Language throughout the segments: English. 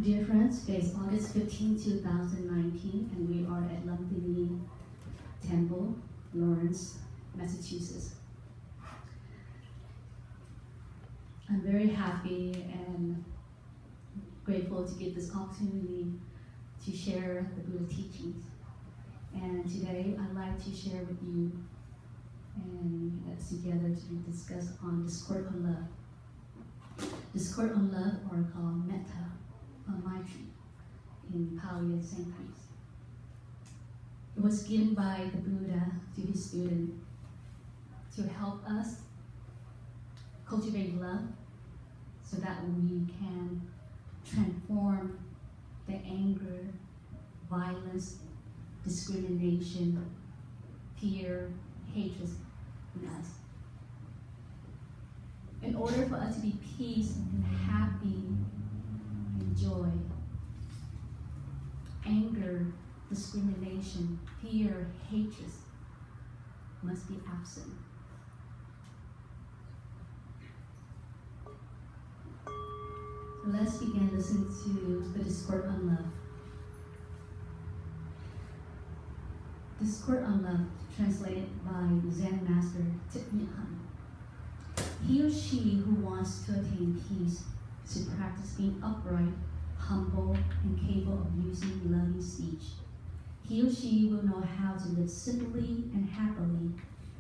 Dear friends, today is August 15, 2019, and we are at Lam Ty Ni Temple, Lawrence, Massachusetts. I'm very happy and grateful to get this opportunity to share the Buddha teachings. And today I'd like to share with you and us together to discuss on Discourse on Love. Discourse on Love, or called Metta, or Maitri, in Pali and Sanskrit. It was given by the Buddha to his student to help us cultivate love so that we can transform the anger, violence, discrimination, fear, hatred in us. In order for us to be peace and happy and joy, anger, discrimination, fear, hatred must be absent. So let's begin listening to the Discourse on Love. Discourse on Love, translated by Zen Master Thich Thanh. He or she who wants to attain peace should practice being upright, humble, and capable of using loving speech. He or she will know how to live simply and happily,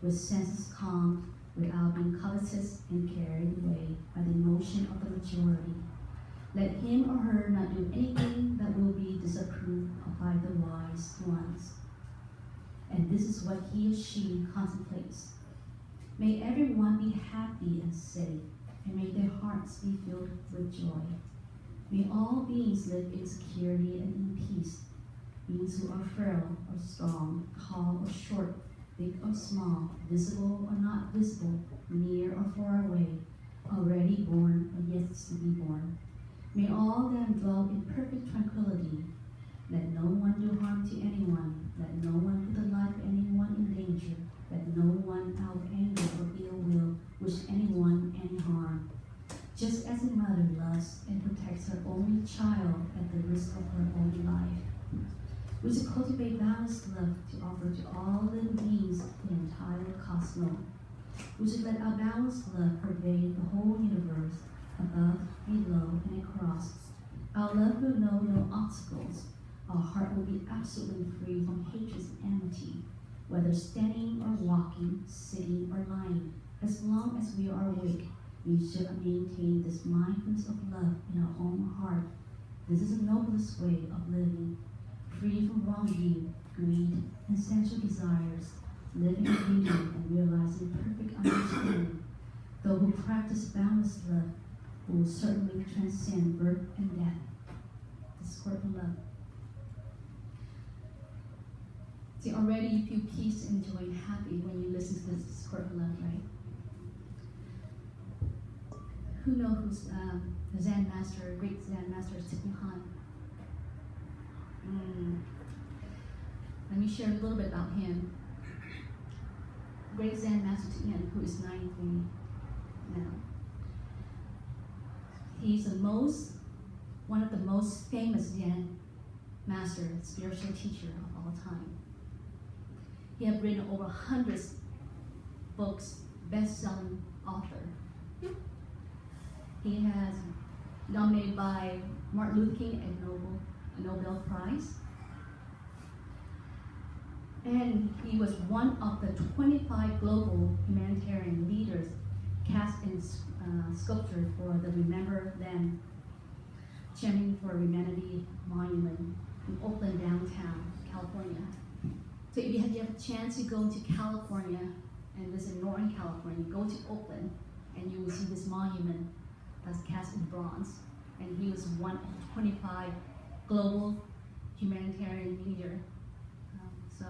with senses calm, without being covetous and carried away by the emotion of the majority. Let him or her not do anything that will be disapproved of by the wise ones. And this is what he or she contemplates. May everyone be happy and safe, and may their hearts be filled with joy. May all beings live in security and in peace. Beings who are frail or strong, tall or short, big or small, visible or not visible, near or far away, already born or yet to be born. May all of them dwell in perfect tranquility. Let no one do harm to anyone. Let no one put the life of anyone in danger. Let no one out of anger or ill will wish anyone any harm. Just as a mother loves and protects her only child at the risk of her own life, we should cultivate balanced love to offer to all living beings the entire cosmos. We should let our balanced love pervade the whole universe, above, below, and across. Our love will know no obstacles. Our heart will be absolutely free from hatred and enmity, whether standing or walking, sitting or lying. As long as we are awake, we should maintain this mindfulness of love in our own heart. This is the noblest way of living, free from wrong view, greed, and sensual desires, living in union and realizing perfect understanding. Those who practice balanced love will certainly transcend birth and death. Discourse on Love. See, already you feel peace and joy and happy when you listen to this Discourse on Love, right? Who knows the Zen master, great Zen master, Thich Thanh? Let me share a little bit about him. Great Zen master Thich Thanh, who is 93 now. He's one of the most famous Zen master, spiritual teacher of all time. He has written over 100 books, best-selling author. He has nominated by Martin Luther King a Nobel Prize. And he was one of the 25 global humanitarian leaders cast in sculpture for the Remember Them, Championing for Humanity Monument in Oakland, downtown, California. So if you have a chance to go to California and visit Northern California, go to Oakland and you will see this monument that's cast in bronze. And he was one of 25 global humanitarian leaders. So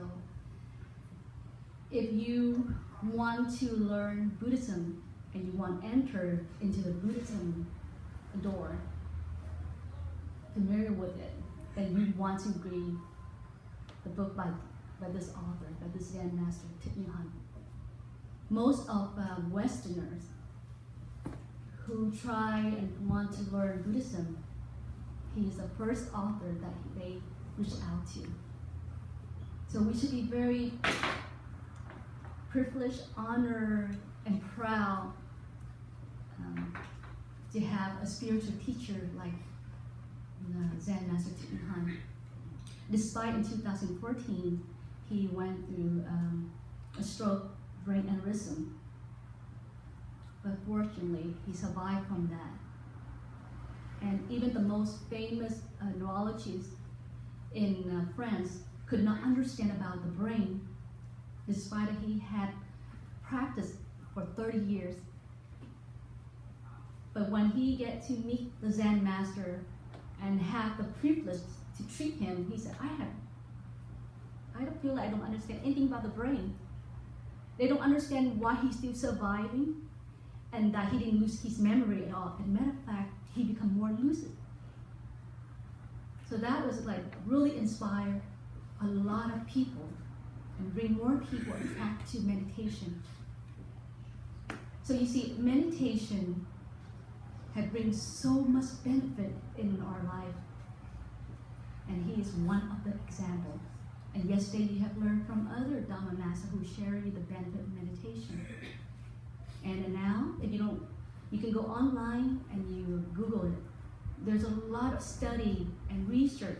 if you want to learn Buddhism and you want to enter into the Buddhism door, familiar with it, then you want to read the book by this author, by this Zen master, Thich Thanh. Most of Westerners who try and want to learn Buddhism He is the first author that they reached out to. So we should be very privileged, honored, and proud to have a spiritual teacher like Zen Master Thich Thanh. Despite in 2014, he went through a stroke, brain aneurysm. But fortunately, he survived from that. And even the most famous neurologists in France could not understand about the brain, despite that he had practiced for 30 years. But when he get to meet the Zen master and have the privilege to treat him, he said, I don't feel like I don't understand anything about the brain. They don't understand why he's still surviving and that he didn't lose his memory at all. As a matter of fact, he became more lucid. So that was like really inspired a lot of people and bring more people back to meditation. So you see, meditation had bring so much benefit in our life. And he is one of the examples. And yesterday you have learned from other Dharma masters who share you the benefit of meditation. And now, if you don't, you can go online and you Google it. There's a lot of study and research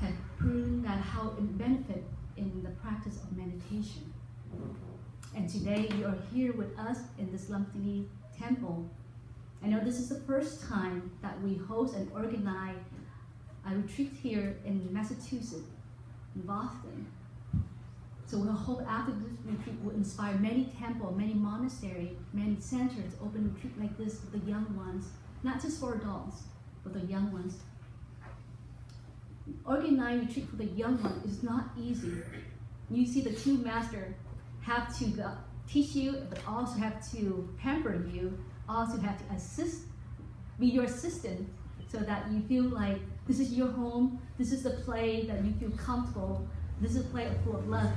have proven that how it benefits in the practice of meditation. And today you are here with us in this Lam Ty Ni Temple. I know this is the first time that we host and organize a retreat here in Massachusetts, in Boston. So we hope after this retreat will inspire many temples, many monasteries, many centers, open retreat like this for the young ones, not just for adults, but the young ones. Organize retreat for the young ones is not easy. You see the two masters have to teach you, but also have to pamper you, also have to be your assistant, so that you feel like this is your home, this is the play that you feel comfortable, this is a play full of love.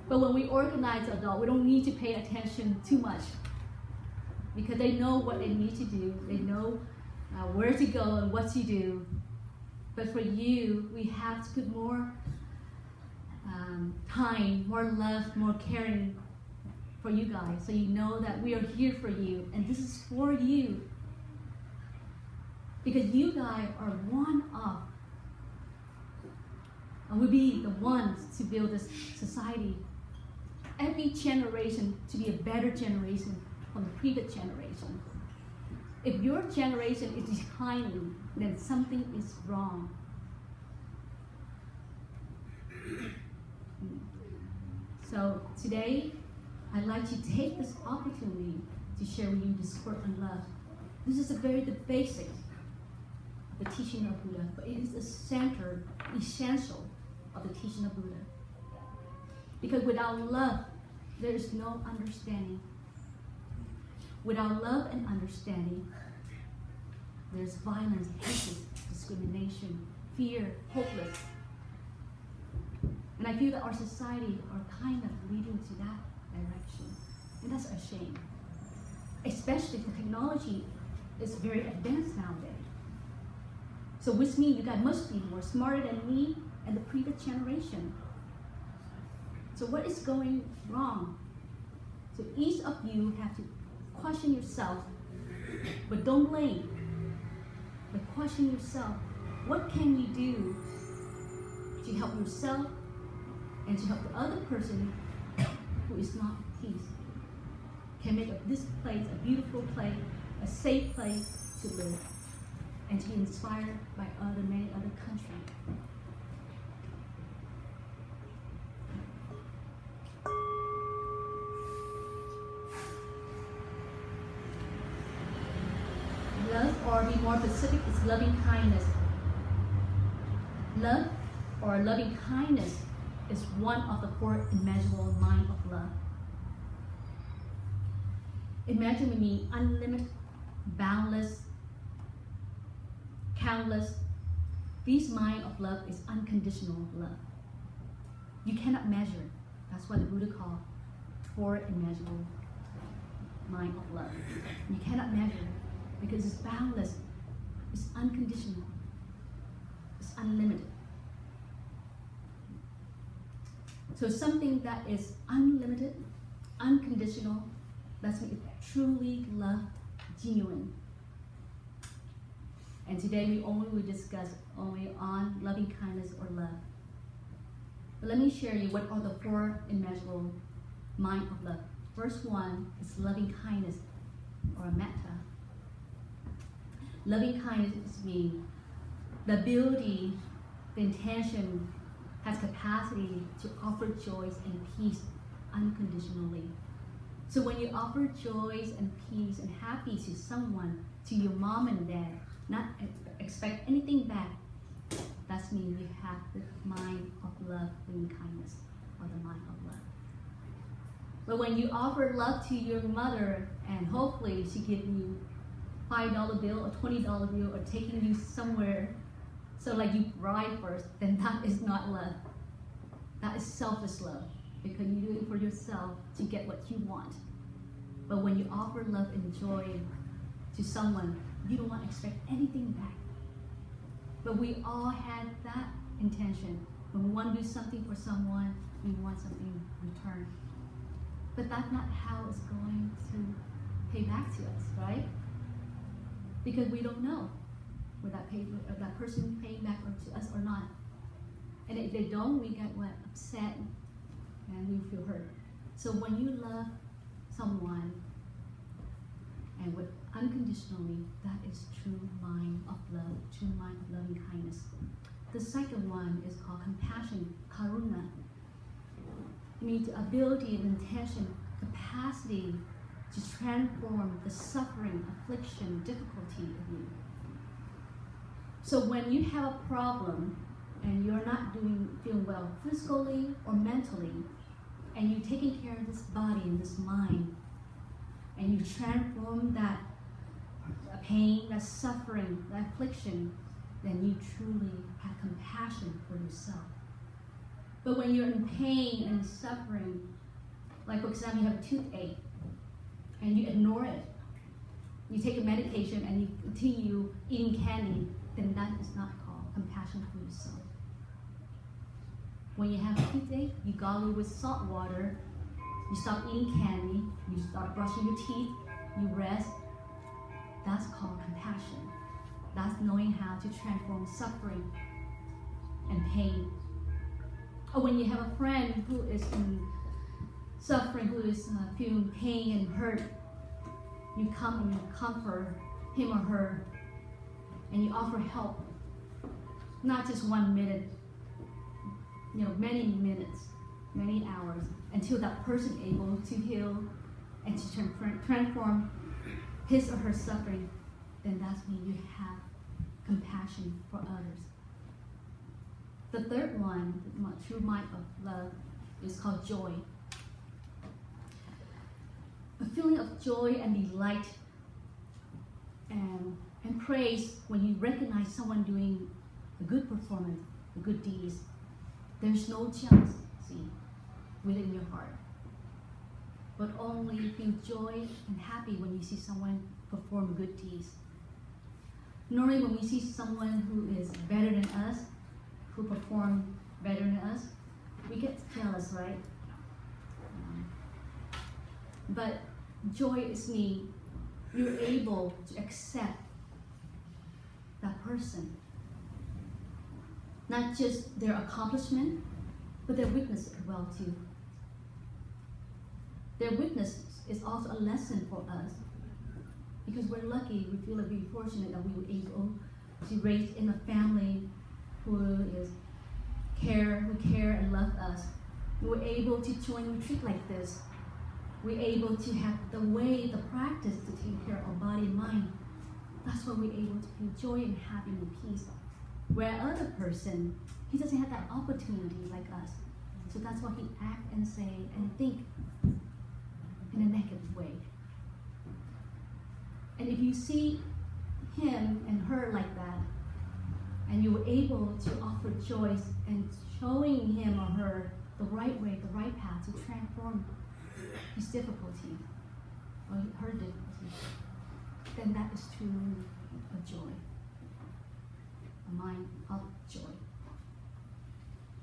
But when we organize adults, we don't need to pay attention too much, because they know what they need to do, they know where to go and what to do. But for you, we have to put more time, more love, more caring for you guys, so you know that we are here for you, and this is for you. Because you guys are one of, and will be the ones to build this society. Every generation to be a better generation from the previous generation. If your generation is declining, then something is wrong. So today, I'd like to take this opportunity to share with you Discourse on Love. This is the basic of the teaching of Buddha, but it is the center, essential of the teaching of Buddha. Because without love, there is no understanding. Without love and understanding, there's violence, hatred, discrimination, fear, hopeless. And I feel that our society are kind of leading to that direction. And that's a shame. Especially the technology is very advanced nowadays. So which means you guys must be more smarter than me and the previous generation. So what is going wrong? So each of you have to question yourself, but don't blame. But question yourself, what can you do to help yourself and to help the other person who is not at peace? Can make this place a beautiful place, a safe place to live, and to be inspired by many other countries. Love, or be more specific, is loving kindness. Love or loving kindness is one of the four immeasurable minds of love. Imagine with me unlimited, boundless, countless. This mind of love is unconditional love. You cannot measure. That's what the Buddha called four immeasurable mind of love. You cannot measure because it's boundless. is unconditional. It's unlimited. So something that is unlimited, unconditional, that's when it's truly love, genuine. And today we only will discuss only on loving kindness or love. But let me share you what are the 4 immeasurable mind of love. First one is loving kindness or metta. Loving kindness means the ability, the intention, has capacity to offer joys and peace unconditionally. So when you offer joys and peace and happiness to someone, to your mom and dad, not expect anything back, that means you have the mind of love, loving kindness, or the mind of love. But when you offer love to your mother, and hopefully she gives you $5 bill or $20 bill or taking you somewhere, so like you ride first, then that is not love. That is selfish love, because you do it for yourself to get what you want. But when you offer love and joy to someone, you don't want to expect anything back. But we all had that intention. When we want to do something for someone, we want something in return. But that's not how it's going to pay back to us, right? Because we don't know whether that person paying back to us or not. And if they don't, we get upset and we feel hurt. So when you love someone and with unconditionally, that is true mind of love, true mind of loving kindness. The second one is called compassion, karuna. It means the ability and intention, capacity to transform the suffering, affliction, difficulty of you. So when you have a problem and you're not feeling well physically or mentally, and you're taking care of this body and this mind, and you transform that pain, that suffering, that affliction, then you truly have compassion for yourself. But when you're in pain and suffering, like for example, you have a toothache, and you ignore it, you take a medication and you continue eating candy, then that is not called compassion for yourself. When you have a toothache, you gargle with salt water, you stop eating candy, you start brushing your teeth, you rest. That's called compassion. That's knowing how to transform suffering and pain. Or when you have a friend who is in suffering, who is feeling pain and hurt, you come and you comfort him or her, and you offer help. Not just 1 minute, many minutes, many hours, until that person is able to heal and to transform his or her suffering. Then that's when you have compassion for others. The third one, true mind of love, is called joy. A feeling of joy and delight and praise when you recognize someone doing a good performance, a good deeds. There's no jealousy within your heart, but only feel joy and happy when you see someone perform good deeds. Normally when we see someone who is better than us, who perform better than us, we get jealous, right? But joy is me, you're able to accept that person. Not just their accomplishment, but their weakness as well too. Their weakness is also a lesson for us, because we're lucky, we feel like we're fortunate that we were able to raise in a family who care and love us. We were able to join retreat like this. We're able to have the practice to take care of our body and mind. That's why we're able to feel joy and happiness and peace. Where other person, he doesn't have that opportunity like us. So that's why he act and say and think in a negative way. And if you see him and her like that, and you were able to offer joy and showing him or her the right way, the right path to transform his difficulty or her difficulty, then that is truly a joy. a mind of joy.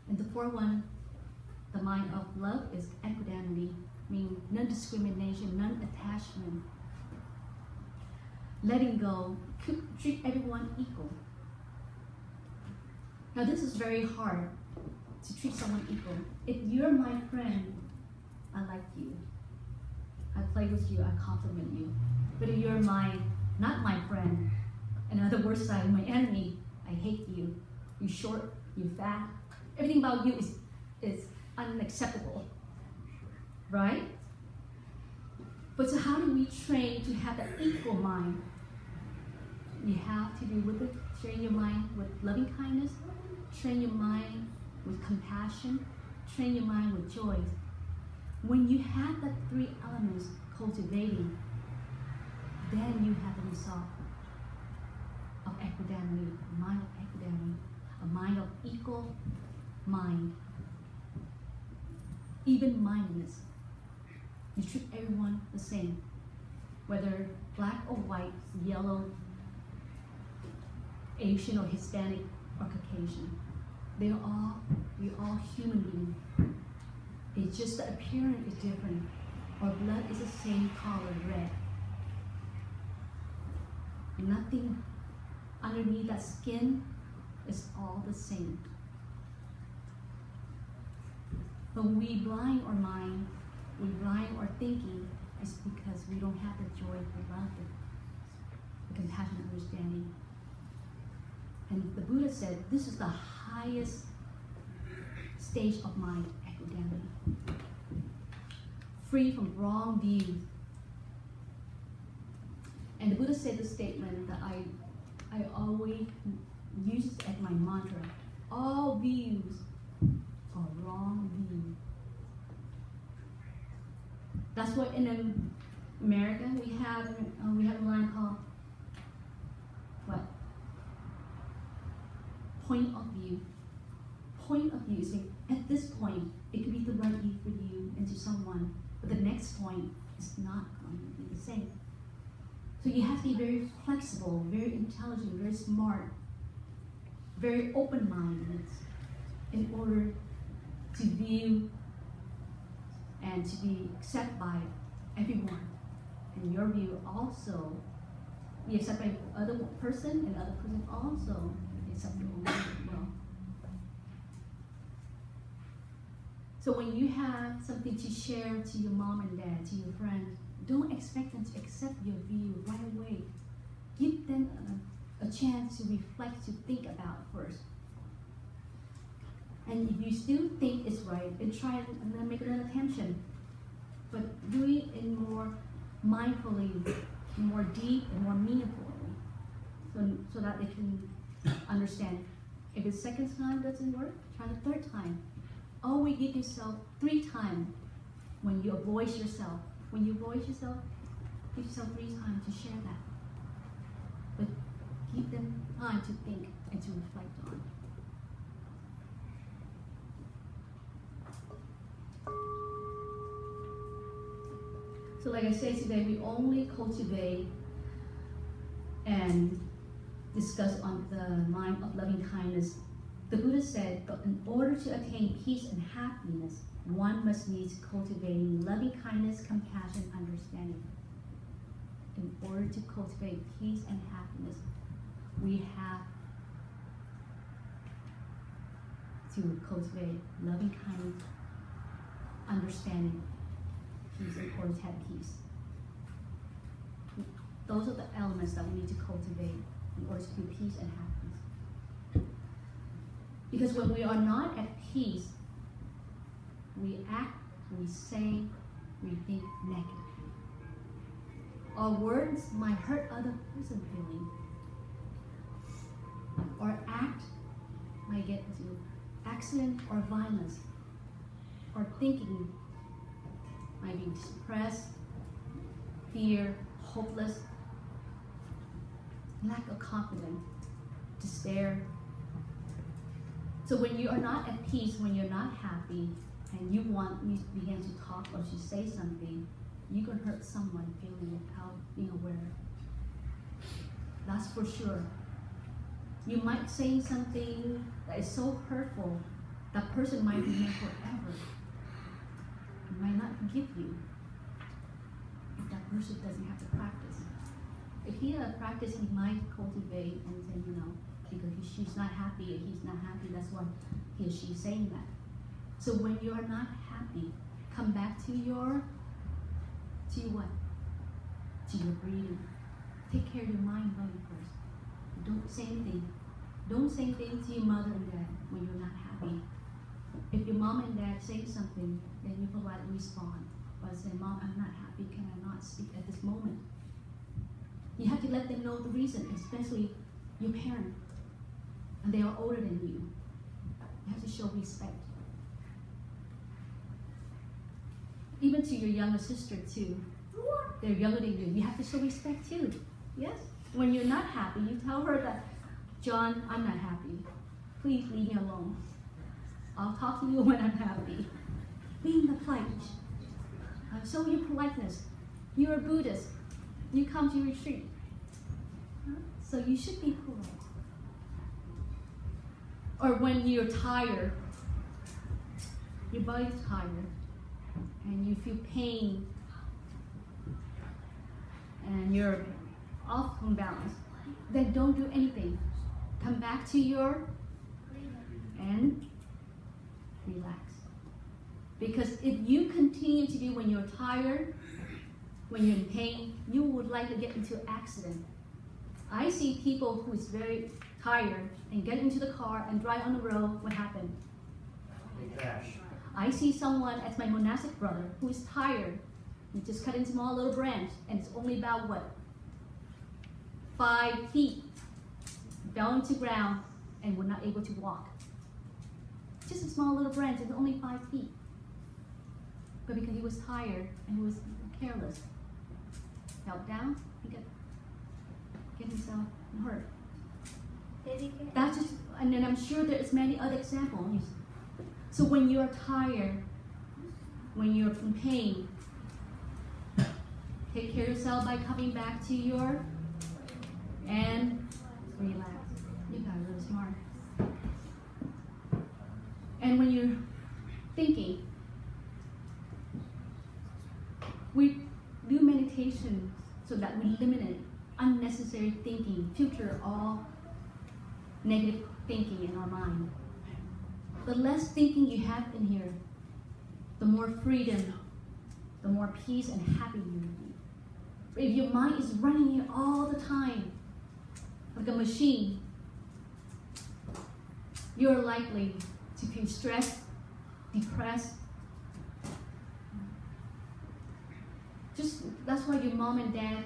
And the fourth one, the mind of love, is equanimity, meaning non-discrimination, non-attachment. Letting go, treat everyone equal. Now this is very hard, to treat someone equal. If you're my friend, I like you. I play with you, I compliment you. But if you're not my friend, in other words, I'm my enemy, I hate you. You short, you fat. Everything about you is unacceptable, right? But so how do we train to have that equal mind? You have to do with it, train your mind with loving kindness, train your mind with compassion, train your mind with joy. When you have the three elements cultivating, then you have the result of equanimity, a mind of equanimity, a mind of equal mind, even-mindedness. You treat everyone the same, whether black or white, yellow, Asian or Hispanic or Caucasian. We're all human beings. It's just the appearance is different. Our blood is the same color, red. Nothing underneath that skin is all the same. But we blind our mind, we blind our thinking, is because we don't have the joy, the love, the compassion, understanding. And the Buddha said this is the highest stage of mind, equanimity. Free from wrong views. And the Buddha said this statement that I always use as my mantra. All views are wrong views. That's what in America we have a line called what? Point of view. Point of view is at this point it could be the right view for you and to someone, but the next point is not going to be the same. So you have to be very flexible, very intelligent, very smart, very open-minded in order to view and to be accepted by everyone. And your view also be accepted by other person, and other person also accept your own view as well. So when you have something to share to your mom and dad, to your friends, don't expect them to accept your view right away. Give them a chance to reflect, to think about first. And if you still think it's right, then try it and then make an attempt. But do it in more mindfully, more deep, and more meaningfully, so that they can understand. If the second time doesn't work, try the third time. Always give yourself 3 times when you voice yourself. When you voice yourself, give yourself 3 times to share that. But give them time to think and to reflect on. So like I said today, we only cultivate and discuss on the mind of loving kindness. The Buddha said, but in order to attain peace and happiness, one must needs cultivating loving kindness, compassion, understanding. In order to cultivate peace and happiness, we have to cultivate loving kindness, understanding, peace, in order to have peace. Those are the elements that we need to cultivate in order to do peace and happiness. Because when we are not at peace, we act, we say, we think negatively. Our words might hurt other person's feeling. Our act might get into accident or violence. Our thinking might be depressed, fear, hopeless, lack of confidence, despair. So when you are not at peace, when you're not happy, and you begin to talk or to say something, you can hurt someone feeling without being aware. That's for sure. You might say something that is so hurtful, that person might remember forever. He might not forgive you if that person doesn't have the practice. If he had a practice, he might cultivate and say, because she's not happy and he's not happy, that's why he or she is saying that. So when you're not happy, come back to your what? To your breathing. Take care of your mind first. Don't say anything. Don't say anything to your mother and dad when you're not happy. If your mom and dad say something, then you politely respond. But say, Mom, I'm not happy. Can I not speak at this moment? You have to let them know the reason, especially your parent. And they are older than you. You have to show respect. Even to your younger sister too. They're younger than you. You have to show respect too. Yes? When you're not happy, you tell her that, John, I'm not happy. Please leave me alone. I'll talk to you when I'm happy. Being the polite. Show your politeness. You're a Buddhist. You come to retreat. So you should be polite. Or when you're tired, your body's tired, and you feel pain, and you're off from balance, then don't do anything. Come back to your and relax. Because if you continue to do when you're tired, when you're in pain, you would likely get into an accident. I see people who is very tired and get into the car and drive on the road. What happened? They crash. I see someone as my monastic brother who is tired. He just cut into a small little branch and it's only about what? 5 feet. Fell into ground and were not able to walk. Just a small little branch, it's only 5 feet. But because he was tired and he was careless, fell down, he get himself hurt. That's just, and then I'm sure there's many other examples. So when you're tired, when you're in pain, take care of yourself by coming back to your and relax. You guys are really smart. And when you're thinking, we do meditation so that we eliminate unnecessary thinking, filter all negative thinking in our mind. The less thinking you have in here, the more freedom, the more peace and happy you will be. But if your mind is running here all the time, like a machine, you're likely to feel stressed, depressed. That's why your mom and dad,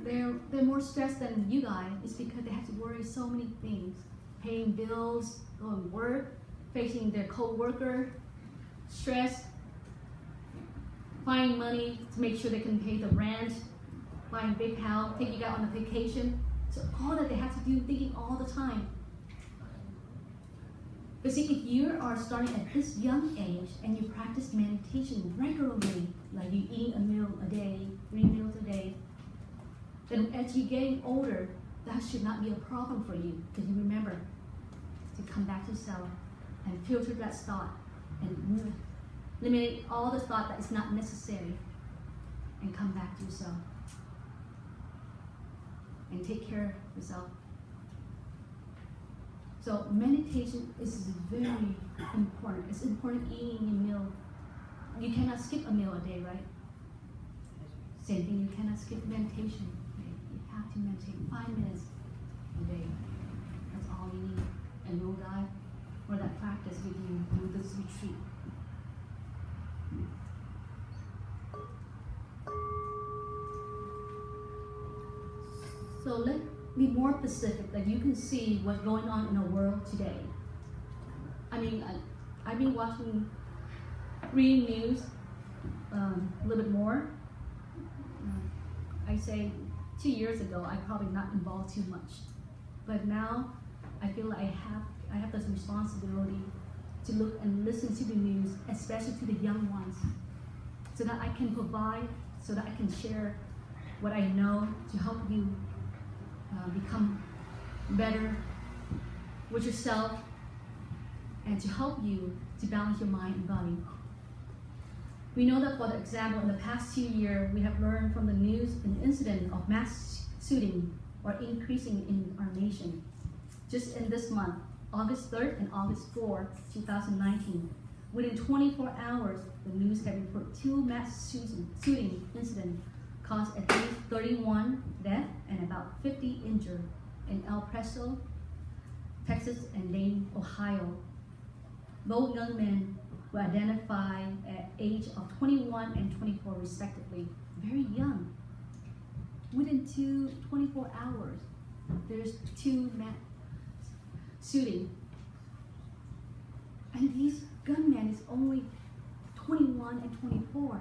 they're more stressed than you guys. It's because they have to worry so many things. Paying bills, going to work, facing their co-worker, stress, finding money to make sure they can pay the rent, buying a big house, taking you out on a vacation. So all that they have to do, thinking all the time. But see, if you are starting at this young age and you practice meditation regularly, like you eat a meal a day, 3 meals a day, then as you're getting older, that should not be a problem for you, because you remember to come back to self and filter that thought and eliminate all the thought that is not necessary and come back to yourself and take care of yourself. So meditation is very important. It's important eating a meal. You cannot skip a meal a day, right? Same thing, you cannot skip meditation. You have to meditate 5 minutes a day. That's all you need. And we'll dive for that practice with you through this retreat. So let's be more specific, that you can see what's going on in the world today. I mean, I've been reading news a little bit more. I say 2 years ago, I probably not involved too much, but now I feel like I have this responsibility to look and listen to the news, especially to the young ones, so that I can provide, so that I can share what I know to help you become better with yourself and to help you to balance your mind and body. We know that, for example, in the past 2 years, we have learned from the news an incident of mass shooting are increasing in our nation. Just in this month, August 3rd and August 4th, 2019, within 24 hours, the news had reported 2 mass shooting incidents caused at least 31 deaths and about 50 injured in El Paso, Texas, and Dayton, Ohio. Both young men were identified at age of 21 and 24 respectively, very young. Within 24 hours, there's 2 mass shooting. And these gunmen is only 21 and 24.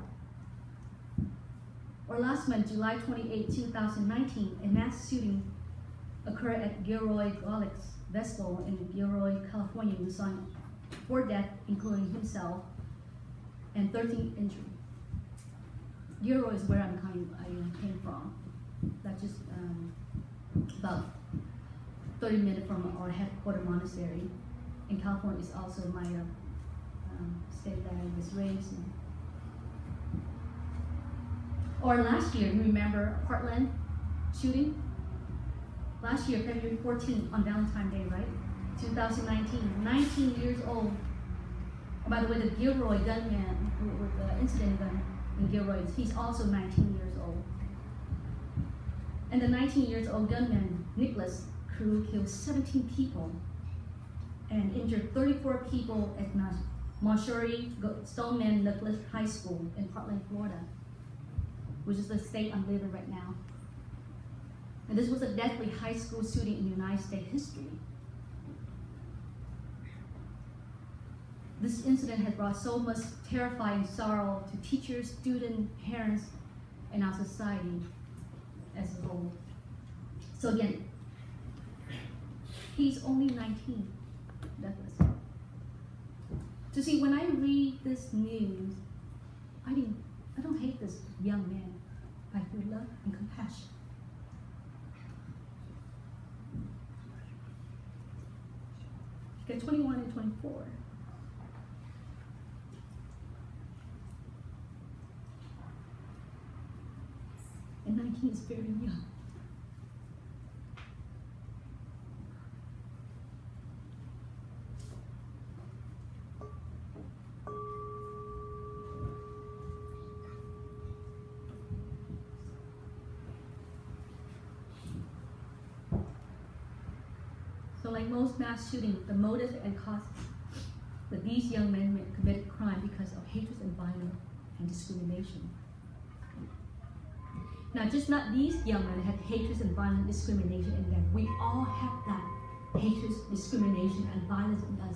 Or last month, July 28, 2019, a mass shooting occurred at Gilroy Golics Festival in Gilroy, California, resulting in 4 deaths, including himself, and 13 injured. Gilroy is where I came from. That's just about 30 minutes from our headquarters monastery. In California is also my state that I was raised in. Or last year, you remember Portland shooting? Last year, February 14th, on Valentine's Day, right? 2019, 19 years old. And by the way, the Gilroy gunman with the incident gun in Gilroy, he's also 19 years old. And the 19 years old gunman, Nicholas Crew, killed 17 people and injured 34 people at Montessori Stoneman Nicholas High School in Portland, Florida, which is the state I'm living right now. And this was a deadly high school shooting in United States history. This incident has brought so much terrifying sorrow to teachers, students, parents, and our society as a whole. So again, he's only 19, Douglas. So see, when I read this news, I don't hate this young man. I feel love and compassion. Okay, 21 and 24. And 19 is very young. So like most mass shootings, the motive and cause that these young men committed crime because of hatred and violence and discrimination. Now, just not these young men had hatred and violence and discrimination in them. We all have that hatred, discrimination, and violence in us.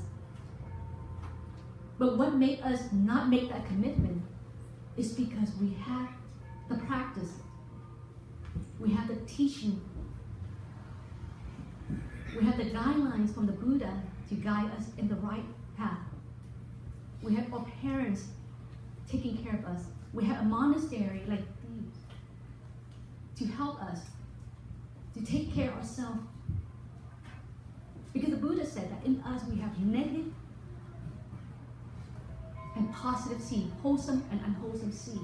But what made us not make that commitment is because we have the practice. We have the teaching. We have the guidelines from the Buddha to guide us in the right path. We have our parents taking care of us. We have a monastery like these to help us, to take care of ourselves. Because the Buddha said that in us we have negative and positive seed, wholesome and unwholesome seed.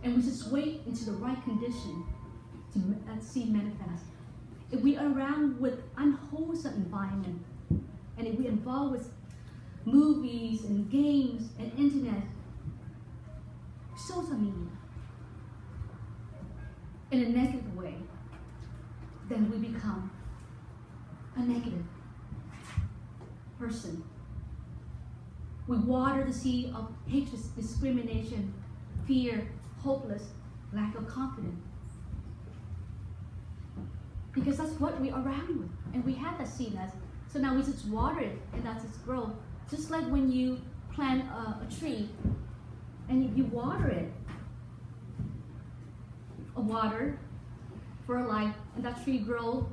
And we just wait into the right condition to that seed manifest. If we are around with unwholesome environment, and if we involved with movies and games and internet, social media, in a negative way, then we become a negative person. We water the seed of hatred, discrimination, fear, hopeless, lack of confidence. Because that's what we're around with. And we have that seed as. So now we just water it and that's its growth. Just like when you plant a tree and if you water it, a water for a life, and that tree grows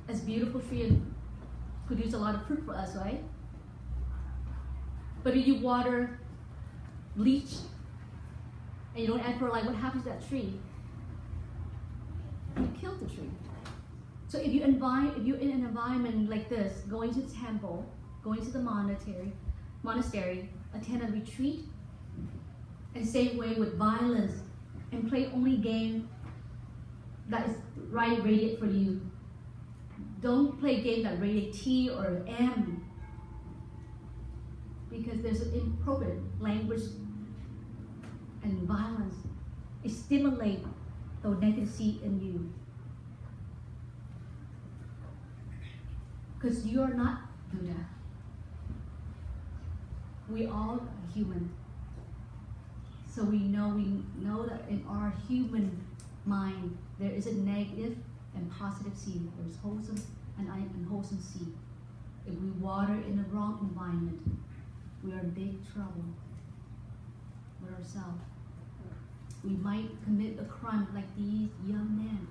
as beautiful tree and produce a lot of fruit for us, right? But if you water bleach and you don't add fertilizer, what happens to that tree? You kill the tree. So if you're in an environment like this, going to the temple, going to the monastery, attend a retreat, and stay away with violence, and play only game that is rated for you. Don't play game that rated T or M, because there's an inappropriate language and violence. It stimulates the negative seed in you. Because you are not Buddha. We all are human. So we know that in our human mind there is a negative and positive seed. There's wholesome and unwholesome seed. If we water in the wrong environment, we are in big trouble with ourselves. We might commit a crime like these young men,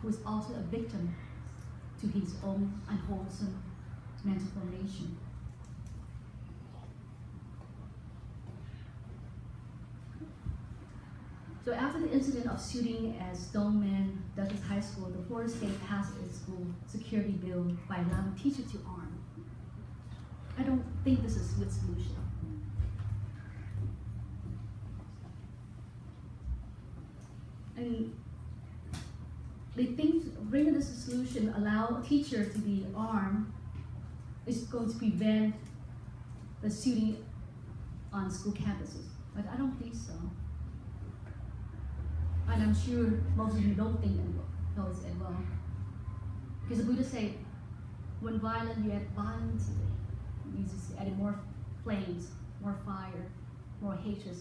who is also a victim to his own unwholesome mental formation. So after the incident of shooting at Stoneman Douglas High School, the Florida State passed its school security bill by allowing teachers to arm. I don't think this is a good solution. And they think bringing this solution, allow teachers to be armed, is going to prevent the shooting on school campuses. But I don't think so. And I'm sure most of you don't think those as well. Because the Buddha said, when violent, you add violence to it. You just add more flames, more fire, more hatred.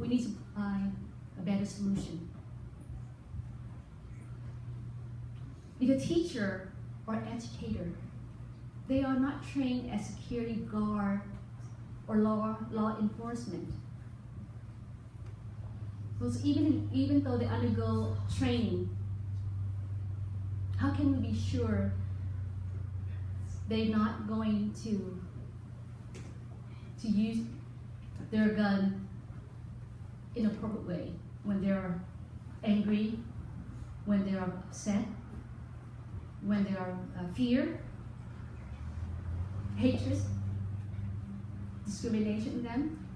We need to find a better solution. Because teacher or educator, they are not trained as security guard or law enforcement. So even though they undergo training, how can we be sure they're not going to use their gun in an appropriate way when they're angry, when they are upset, when there are fear, hatred, discrimination in them?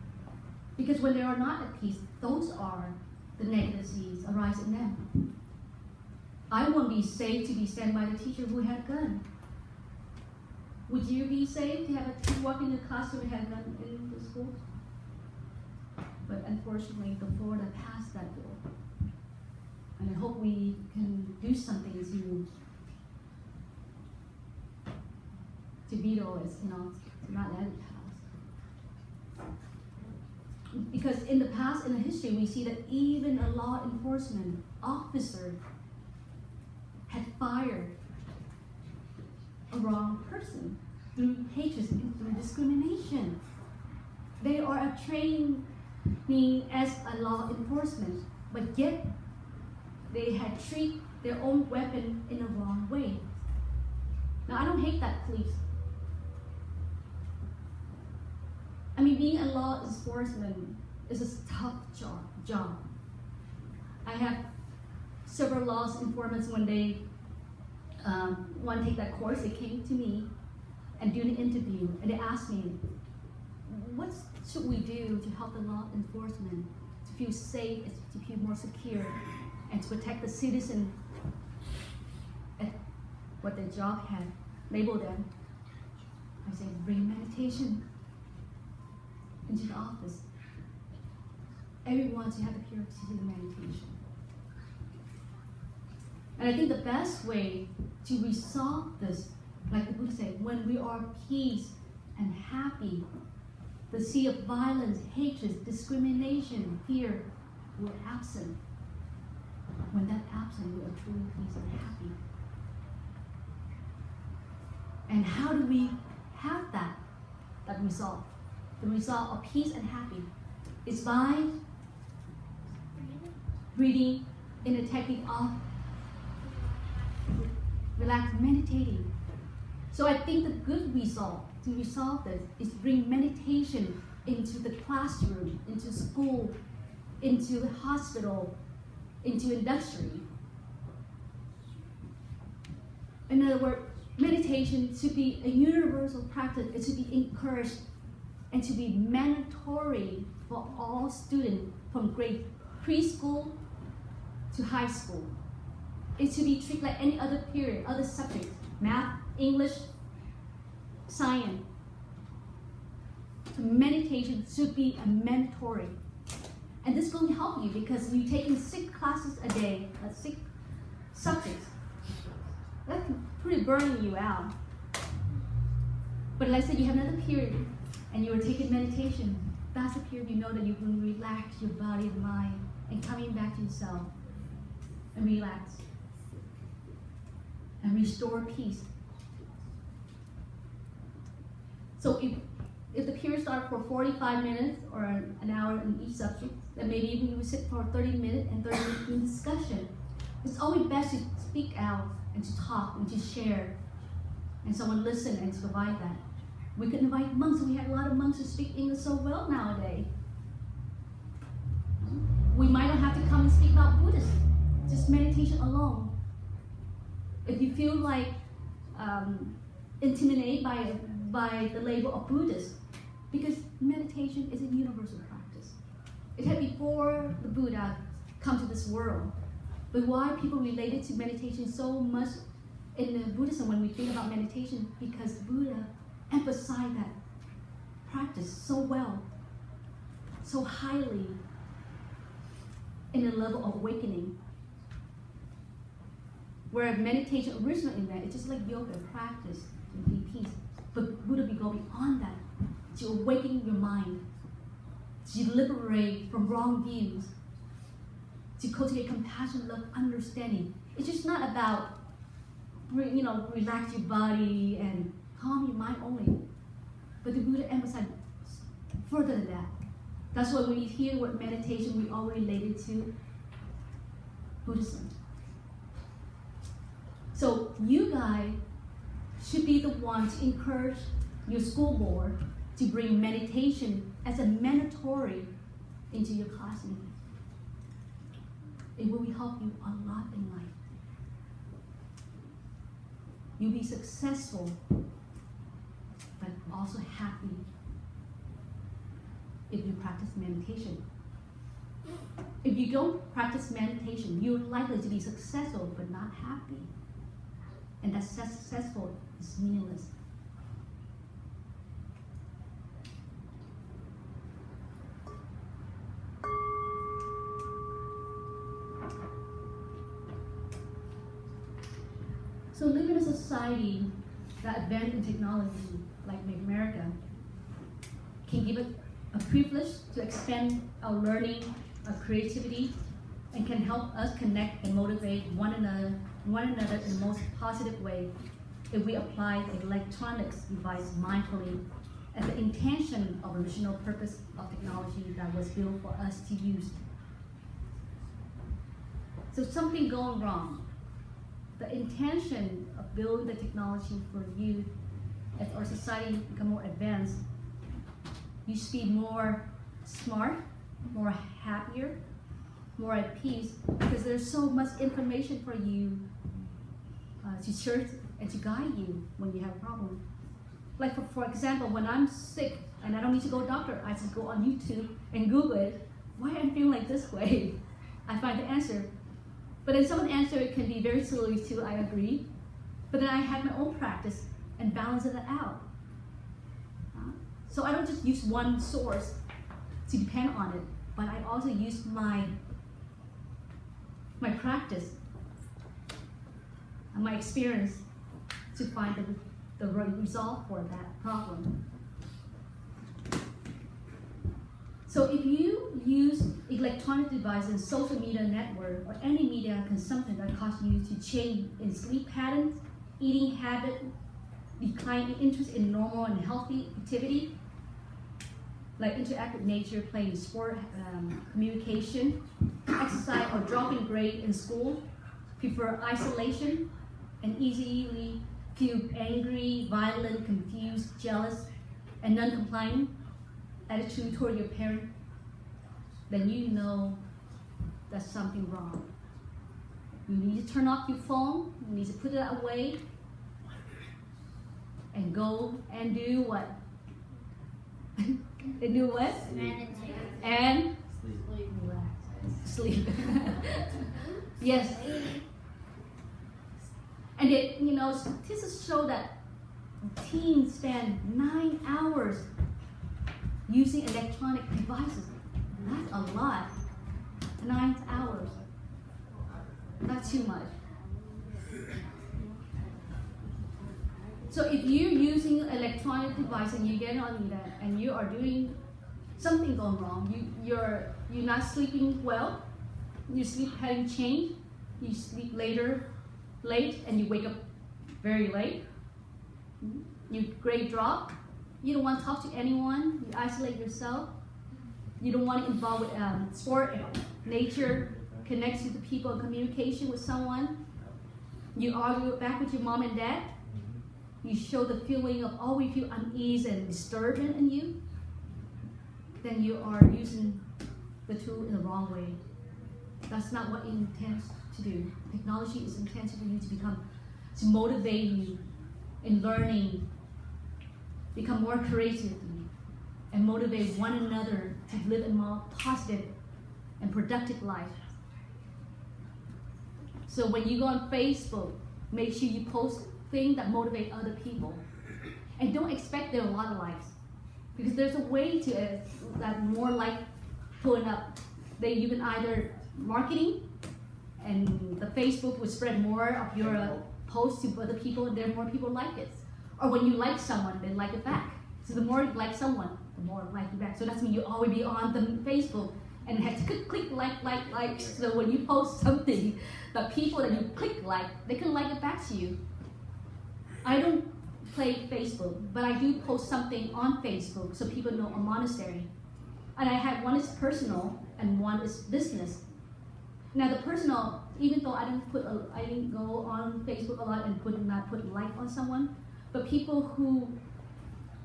Because when they are not at peace, those are the negative seeds arise in them. I won't be safe to be stand by the teacher who had a gun. Would you be safe to walk in the classroom and have a gun in the school? But unfortunately, the Florida passed that bill. And I hope we can do something to veto it, to not let it pass. Because in the past, in the history, we see that even a law enforcement officer had fired a wrong person through hatred and through discrimination. They are training as a law enforcement, but yet they had treated their own weapon in a wrong way. Now, I don't hate that, please. I mean, being a law enforcement is a tough job. I have several law enforcement when they want to take that course. They came to me and do an interview, and they asked me, what should we do to help the law enforcement to feel safe, to feel more secure, and to protect the citizen at what their job had labeled them? I said, bring meditation into the office. Everyone should have the purity to the meditation. And I think the best way to resolve this, like the Buddha said, when we are peace and happy, the sea of violence, hatred, discrimination, fear will absent. When that absent, we are truly peace and happy. And how do we have that resolve? The result of peace and happy is by breathing in the technique of relaxed meditating. So I think the good result to resolve this is bring meditation into the classroom, into school, into the hospital, into industry. In other words, meditation should be a universal practice. It should be encouraged and to be mandatory for all students from grade preschool to high school. It should be treated like any other period, other subjects, math, English, science. So meditation should be a mandatory. And this is going to help you because you're taking 6 classes a day, 6 subjects. That's pretty burning you out. But let's say you have another period and you're taking meditation. That's the period you know that you can relax your body and mind and coming back to yourself and relax and restore peace. So if the period starts for 45 minutes or an hour in each subject, then maybe you would sit for 30 minutes and 30 minutes in discussion. It's always best to speak out and to talk and to share and someone listen and to provide that. We could invite monks, and we had a lot of monks who speak English so well nowadays. We might not have to come and speak about Buddhism, just meditation alone. If you feel like intimidated by the label of Buddhist, because meditation is a universal practice. It had before the Buddha come to this world. But why people related to meditation so much in Buddhism when we think about meditation? Because Buddha emphasized that practice so well, so highly in the level of awakening. Where meditation originally in that, it's just like yoga practice to be peace. But Buddha will go beyond that, to awaken your mind, to liberate from wrong views, to cultivate compassion, love, understanding. It's just not about, relax your body and calm your mind only. But the Buddha emphasized further than that. That's why when we hear the word meditation, we all relate it to Buddhism. So you guys should be the one to encourage your school board to bring meditation as a mandatory into your classroom. It will help you a lot in life. You'll be successful, but also happy if you practice meditation. If you don't practice meditation, you're likely to be successful but not happy. And that successful is meaningless. So living in a society that advances in technology, like America, can give it a privilege to expand our learning, our creativity, and can help us connect and motivate one another in the most positive way if we apply the electronics device mindfully as the intention of original purpose of technology that was built for us to use. So something going wrong. The intention of building the technology for you as our society become more advanced, you should be more smart, more happier, more at peace, because there's so much information for you to search and to guide you when you have a problem. Like for example, when I'm sick and I don't need to go to a doctor, I just go on YouTube and Google it. Why am I feeling like this way? I find the answer. But then some of the answer it can be very silly too, I agree. But then I have my own practice and balance it out. So I don't just use one source to depend on it, but I also use my practice and my experience to find the right result for that problem. So if you use electronic devices, social media network, or any media consumption that causes you to change in sleep patterns, eating habit, declining interest in normal and healthy activity, like interact with nature, playing sport, communication, exercise, or dropping grade in school, prefer isolation, and easily feel angry, violent, confused, jealous, and non-compliant attitude toward your parent, then you know there's something wrong. You need to turn off your phone, you need to put it away, and go and do what? They do what? And sleep. Yes. And it, statistics show that teens spend 9 hours using electronic devices. That's a lot. 9 hours. Not too much. So if you're using electronic device and you get on that and you are doing something going wrong, you're not sleeping well, your sleep pattern change, you sleep late, and you wake up very late, your grade drop, you don't want to talk to anyone, you isolate yourself, you don't want to involve with sport, nature, connects you to people, and communication with someone, you argue back with your mom and dad, you show the feeling of always feel unease and disturbance in you, then you are using the tool in the wrong way. That's not what it intends to do. Technology is intended for you to motivate you in learning, become more creative, and motivate one another to live a more positive and productive life. So when you go on Facebook, make sure you post things that motivate other people. And don't expect there are a lot of likes. Because there's a way to that more like pulling up. You can either marketing, and the Facebook will spread more of your posts to other people, and there are more people like it. Or when you like someone, they like it back. So the more you like someone, the more like you back. So that's when you always be on the Facebook and have to click like. So when you post something, the people that you click like, they can like it back to you. I don't play Facebook, but I do post something on Facebook so people know a monastery. And I have one is personal and one is business. Now the personal, even though I didn't go on Facebook a lot and not put like on someone, but people who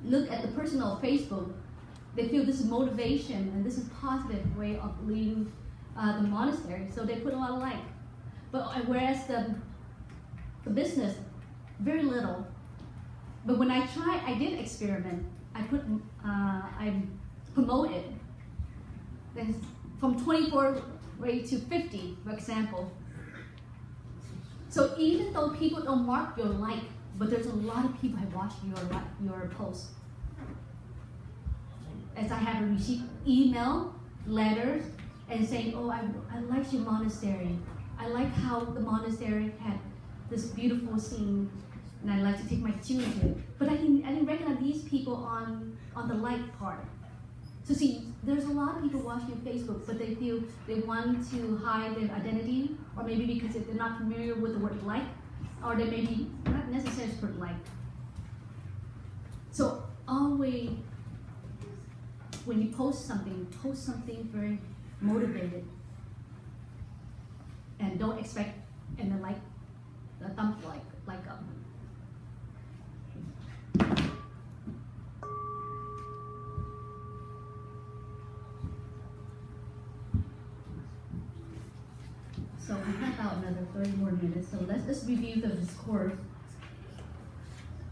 look at the personal Facebook, they feel this is motivation and this is positive way of leading the monastery, so they put a lot of like. But whereas the business, very little. But when I did experiment. I promoted. Then from 24 rate to 50, for example. So even though people don't mark your like, but there's a lot of people who watch your post. As I have received email, letters, and saying, oh, I like your monastery. I like how the monastery had this beautiful scene, and I'd like to take my children to it. But I didn't recognize these people on the like part. So see, there's a lot of people watching Facebook, but they feel they want to hide their identity, or maybe because they're not familiar with the word like, or they maybe not necessarily for like. So always, when you post something very motivated, and don't expect and then a thumb like up. So we have about another 30 more minutes. So let's just review the discourse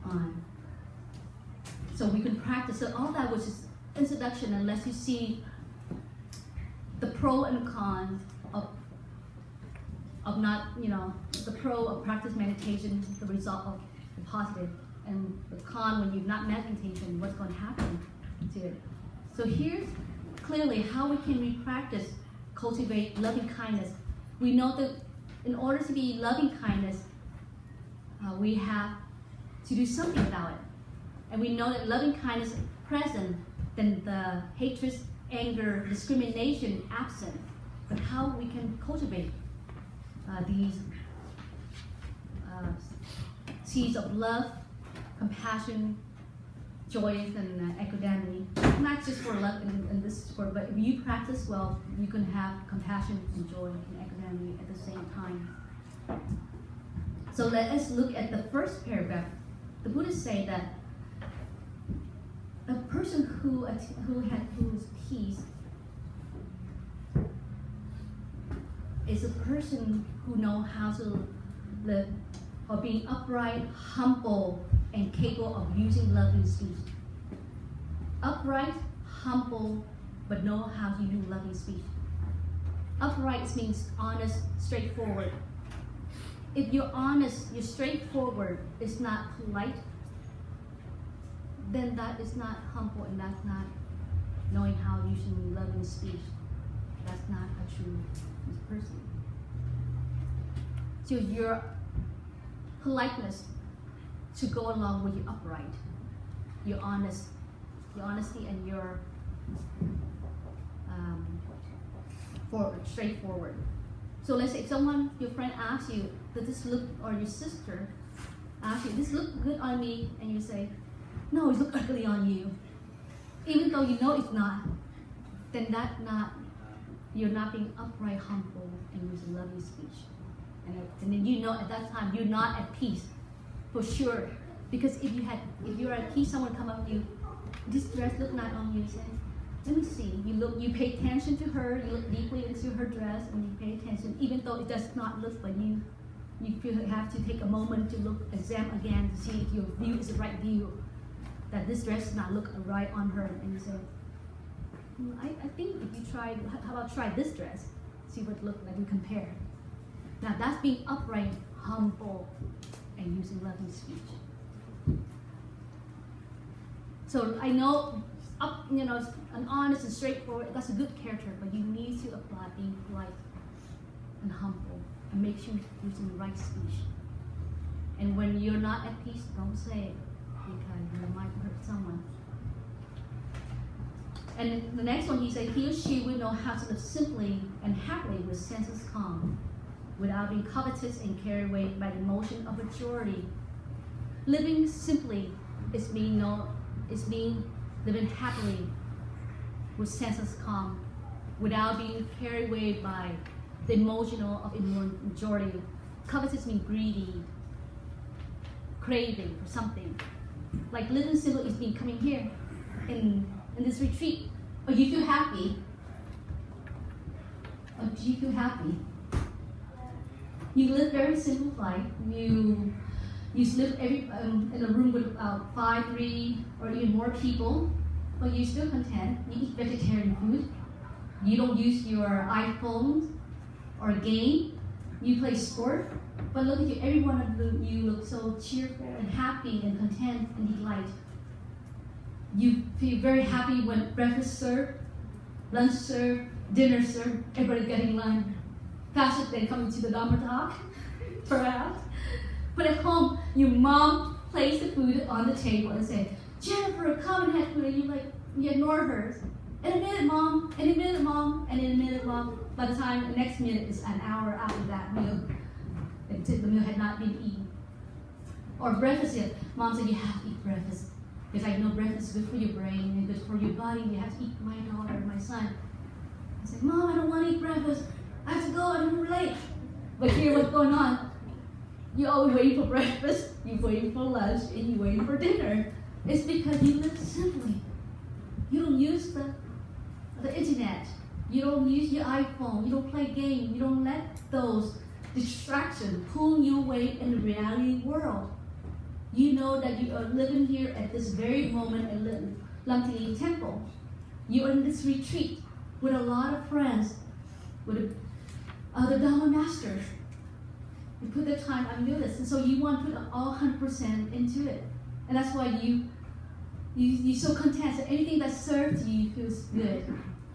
on. So we can practice. So all that was just introduction, unless you see the pro and con of not, the pro of practice meditation, the result of the positive, and the con when you've not meditation, what's going to happen to it. So here's clearly how we can practice, cultivate loving kindness. We know that in order to be loving kindness, we have to do something about it. And we know that loving kindness is present, then the hatred, anger, discrimination absent. But how we can cultivate these seeds of love, compassion, joy, and equanimity. Not just for love in this sport, but if you practice well, you can have compassion and joy and equanimity at the same time. So let us look at the first paragraph. The Buddhists say that a person who is peace is a person who knows how to live, or being upright, humble, and capable of using loving speech. Upright, humble, but know how to use loving speech. Upright means honest, straightforward. If you're honest, you're straightforward, it's not polite, then that is not humble and that's not knowing how to use loving speech. That's not a true person. So your politeness to go along with your upright, your honesty and your straightforward. So let's say if someone, your friend asks you, does this look, or your sister asks you, this look good on me, and you say, no, it looks ugly on you, even though you know it's not, then you're not being upright, humble, and using loving speech. And then you know at that time you're not at peace, for sure. Because if you're at peace, someone come up to you, this dress look nice on you, you say, let me see. You pay attention to her, you look deeply into her dress, and you pay attention, even though it does not look like you. You have to take a moment to examine again to see if your view is the right view. That this dress does not look right on her, and you say, I think if you try, how about try this dress? See what it looks like, we compare. Now that's being upright, humble, and using loving speech. So I know, an honest and straightforward, that's a good character, but you need to apply being polite and humble, and make sure you're using the right speech. And when you're not at peace, don't say it, because you might hurt someone. And the next one, he said, he or she will know how to live simply and happily with senses calm, without being covetous and carried away by the emotion of majority. Living simply is being living happily with senses calm, without being carried away by the emotional of majority. Covetous means greedy, craving for something. Like living simple is being coming here in this retreat. Or you feel happy. You live very simple life. You live in a room with about 5, 3, or even more people, but you're still content. You eat vegetarian food. You don't use your iPhone or game. You play sport. But look at you, every one of you look so cheerful and happy and content and delight. You feel very happy when breakfast served, lunch served, dinner served, everybody getting lunch. Faster than coming to the Dharma talk, perhaps. But at home, your mom placed the food on the table and said, Jennifer, come and have food. And you ignore her. In a minute, mom, in a minute, mom, and in a minute, mom. By the time the next minute is an hour after that meal, the meal had not been eaten. Or breakfast, yet. Mom said, you have to eat breakfast. Because I know breakfast is good for your brain and good for your body. You have to eat my daughter, my son. I said, Mom, I don't want to eat breakfast. I have to go, I'm late. But here, what's going on? You're always waiting for breakfast, you're waiting for lunch, and you're waiting for dinner. It's because you live simply. You don't use the internet. You don't use your iPhone. You don't play games. You don't let those distractions pull you away in the reality world. You know that you are living here at this very moment at Lam Ty Ni Temple. You're in this retreat with a lot of friends, with other Dharma masters. You put the time on this, and so you want to put all 100% into it. And that's why you're so content that anything that's served to you feels good.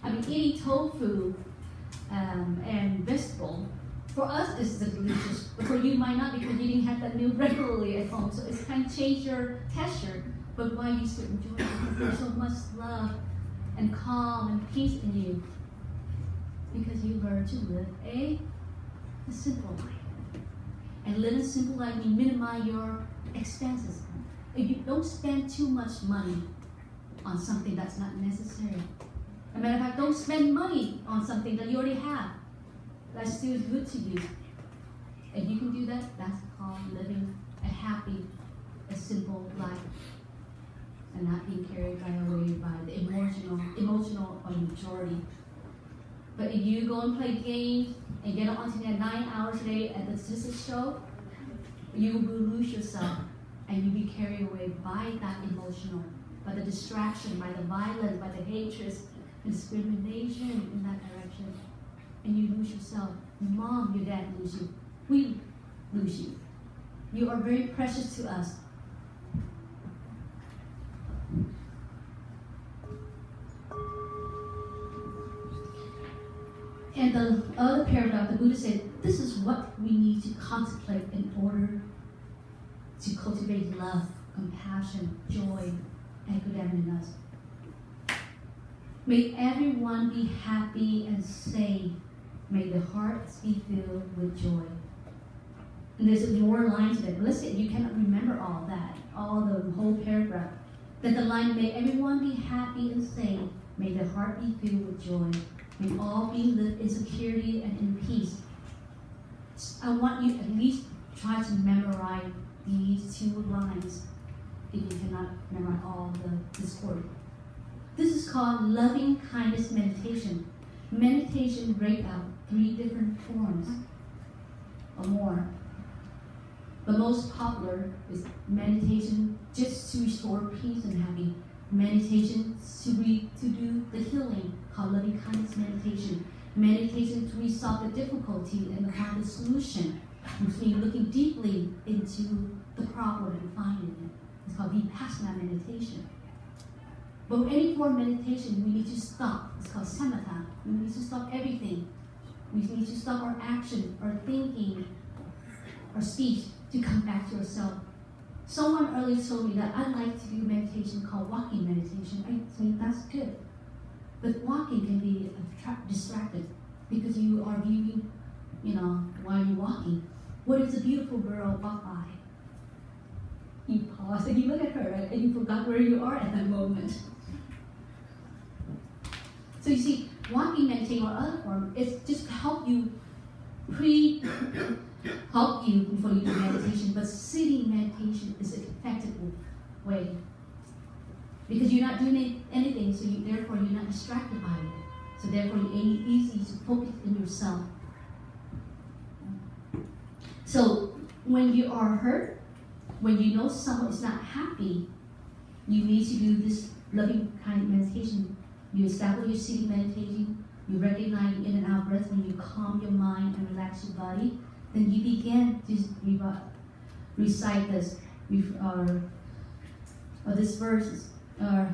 I mean, eating tofu and vegetable, for us is delicious, but for you might not because you didn't have that meal regularly at home. So it's kind of changed your texture, but why you still enjoy it because there's so much love and calm and peace in you. Because you learn to live a simple life. And living a simple life means minimize your expenses. If you don't spend too much money on something that's not necessary. As a matter of fact, don't spend money on something that you already have. That's still good to you. If you can do that, that's called living a happy, a simple life. And not being carried away by the emotional or majority. But if you go and play games and get on internet 9 hours a day at the statistics show, you will lose yourself. and you be carried away by that emotional, by the distraction, by the violence, by the hatred, the discrimination in that direction, and you lose yourself. Your mom, your dad lose you. We lose you. You are very precious to us. And the other paragraph, the Buddha said, this is what we need to contemplate in order to cultivate love, compassion, joy, and equanimity in us. May everyone be happy and safe. May the hearts be filled with joy. And there's more lines in it. Listen, you cannot remember all that, all the whole paragraph. Then the line, may everyone be happy and safe. May the heart be filled with joy. May all be live in security and in peace. I want you at least try to memorize these two lines if you cannot memorize all the discourse. This is called loving kindness meditation. Meditation breaks out 3 different forms or more. The most popular is meditation just to restore peace and happiness. Meditation to do the healing, called loving kindness meditation. Meditation to resolve the difficulty and find the solution, which means looking deeply into the problem and finding it. It's called vipassana meditation. But with any form of meditation, we need to stop. It's called samatha. We need to stop everything. We need to stop our action, our thinking, our speech, to come back to ourselves. Someone earlier told me that I'd like to do meditation called walking meditation. I think that's good. But walking can be distracted because you are viewing, while you're walking. What if a beautiful girl walk by? You pause and you look at her, right? And you forgot where you are at that moment. So you see, walking meditation or other form is just to help you help you before you do meditation, but sitting meditation is an effective way. Because you're not doing anything, so therefore you're not distracted by it. So therefore it's easy to focus in yourself. So when you are hurt, when you know someone is not happy, you need to do this loving kind meditation. You establish your sitting meditation, you recognize in and out breath when you calm your mind and relax your body. Then you begin to recite this verse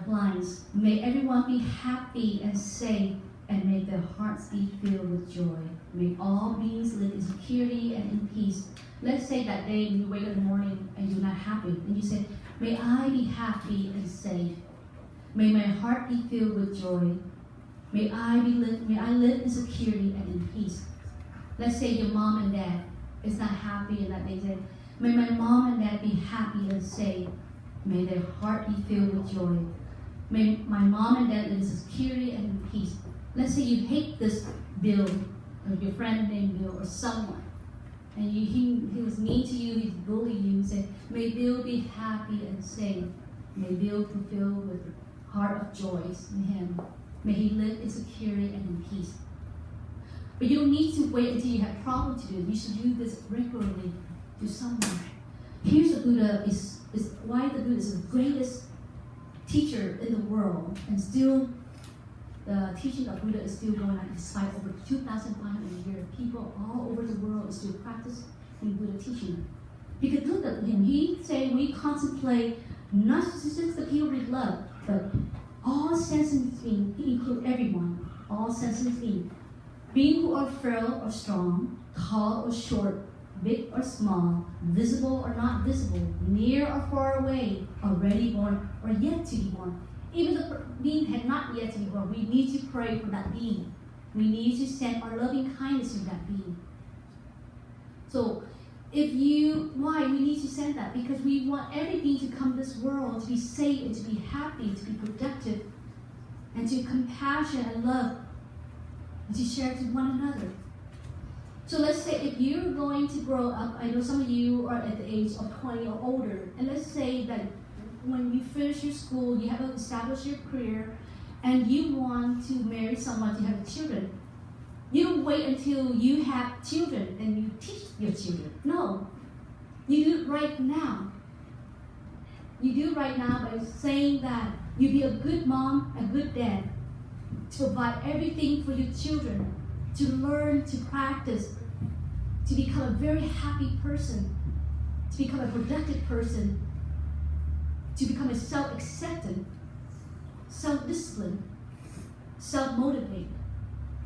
lines. May everyone be happy and safe, and may their hearts be filled with joy. May all beings live in security and in peace. Let's say that day when you wake up in the morning and you're not happy, and you say, may I be happy and safe. May my heart be filled with joy. May I live in security and in peace. Let's say your mom and dad is not happy and that they say, may my mom and dad be happy and safe. May their heart be filled with joy. May my mom and dad live in security and in peace. Let's say you hate this Bill, or your friend named Bill, or someone, and he was mean to you, he bullied you, and said, may Bill be happy and safe. May Bill fulfill with a heart of joy in him. May he live in security and in peace. But you don't need to wait until you have problems to do it. You should do this regularly to someone. Here's the Buddha is why the Buddha is the greatest teacher in the world, and still the teaching of Buddha is still going on despite over 2,500 years. People all over the world still practice in Buddha teaching. Because look at him, he said we contemplate not just the people we love, but all sentient beings. He includes everyone, all sentient beings. Beings who are frail or strong, tall or short, big or small, visible or not visible, near or far away, already born or yet to be born. Even if the being had not yet to be born, we need to pray for that being. We need to send our loving kindness to that being. So, why we need to send that? Because we want every being to come to this world to be safe and to be happy, to be productive, and to compassion and love, and to share to one another. So let's say if you're going to grow up, I know some of you are at the age of 20 or older, and let's say that when you finish your school, you have established your career, and you want to marry someone to have children. You don't wait until you have children and you teach your children. No. You do it right now. you do right now by saying that you be a good mom, a good dad, to provide everything for your children, to learn, to practice, to become a very happy person, to become a productive person, to become a self-acceptant, self-disciplined, self-motivated.